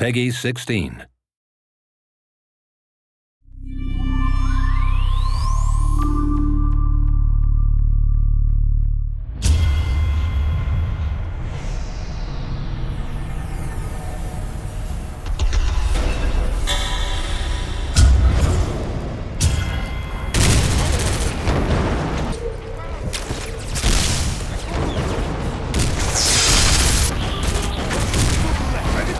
Peggy 16.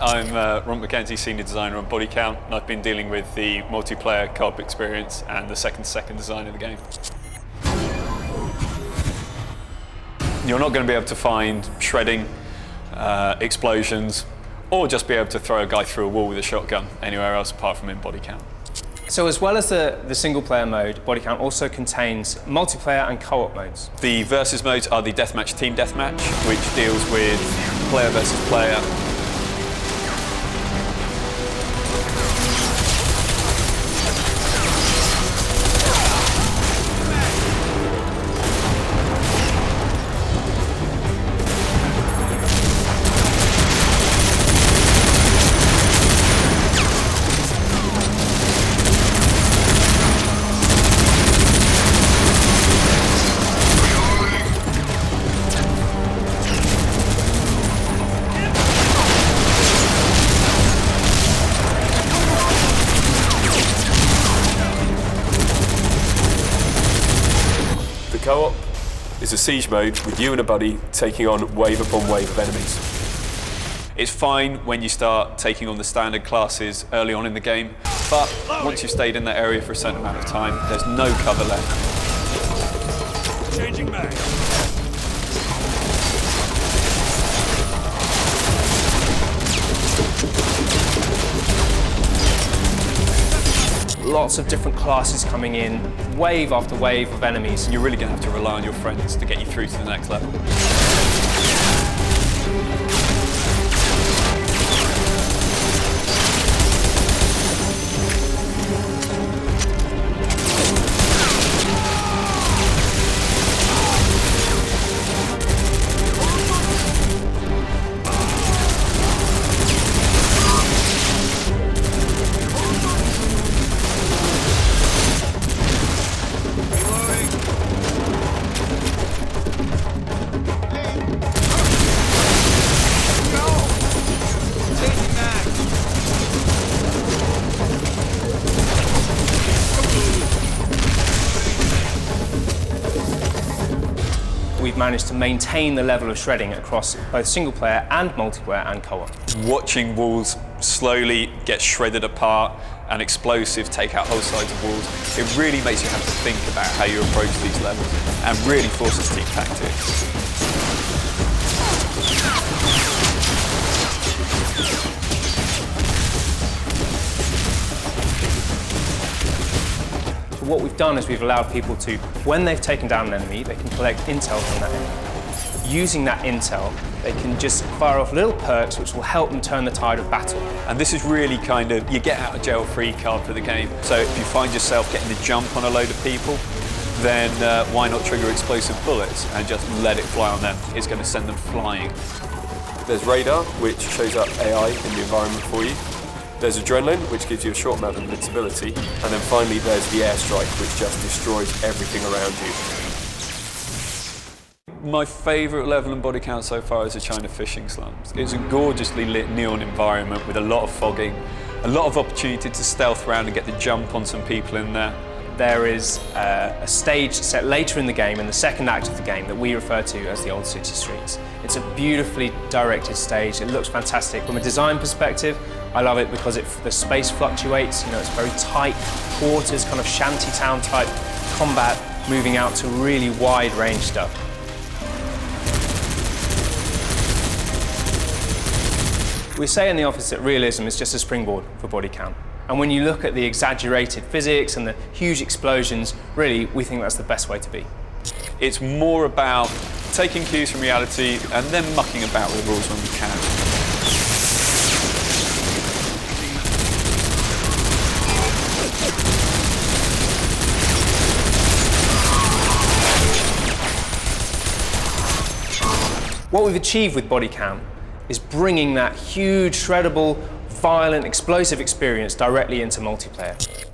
I'm Ron McKenzie, Senior Designer on Bodycount, and I've been dealing with the multiplayer co-op experience and the second design of the game. You're not going to be able to find shredding, explosions, or just be able to throw a guy through a wall with a shotgun anywhere else apart from in Bodycount. So as well as the single player mode, Bodycount also contains multiplayer and co-op modes. The versus modes are the deathmatch, team deathmatch, which deals with player versus player. The co-op is a siege mode with you and a buddy taking on wave upon wave of enemies. It's fine when you start taking on the standard classes early on in the game, but once you've stayed in that area for a certain amount of time, there's no cover left. Changing mag. Lots of different classes coming in, wave after wave of enemies. You're really going to have to rely on your friends to get you through to the next level. We've managed to maintain the level of shredding across both single player and multiplayer and co-op. Watching walls slowly get shredded apart and explosives take out whole sides of walls, it really makes you have to think about how you approach these levels and really forces team tactics. What we've done is we've allowed people to, when they've taken down an enemy, they can collect intel from that enemy. Using that intel, they can just fire off little perks which will help them turn the tide of battle. And this is really kind of, you get out of jail free card for the game. So if you find yourself getting the jump on a load of people, then why not trigger explosive bullets and just let it fly on them? It's going to send them flying. There's radar, which shows up AI in the environment for you. There's adrenaline, which gives you a short amount of invincibility. And then finally there's the airstrike, which just destroys everything around you. My favourite level in Bodycount so far is the China fishing slums. It's a gorgeously lit neon environment with a lot of fogging, a lot of opportunity to stealth around and get the jump on some people in there. There is a stage set later in the game, in the second act of the game, that we refer to as the Old City Streets. It's a beautifully directed stage. It looks fantastic. From a design perspective, I love it because the space fluctuates. You know, it's very tight quarters, kind of shantytown type combat, moving out to really wide range stuff. We say in the office that realism is just a springboard for Bodycount. And when you look at the exaggerated physics and the huge explosions, really, we think that's the best way to be. It's more about taking cues from reality and then mucking about with the rules when we can. What we've achieved with Bodycount is bringing that huge, shreddable, violent, explosive experience directly into multiplayer.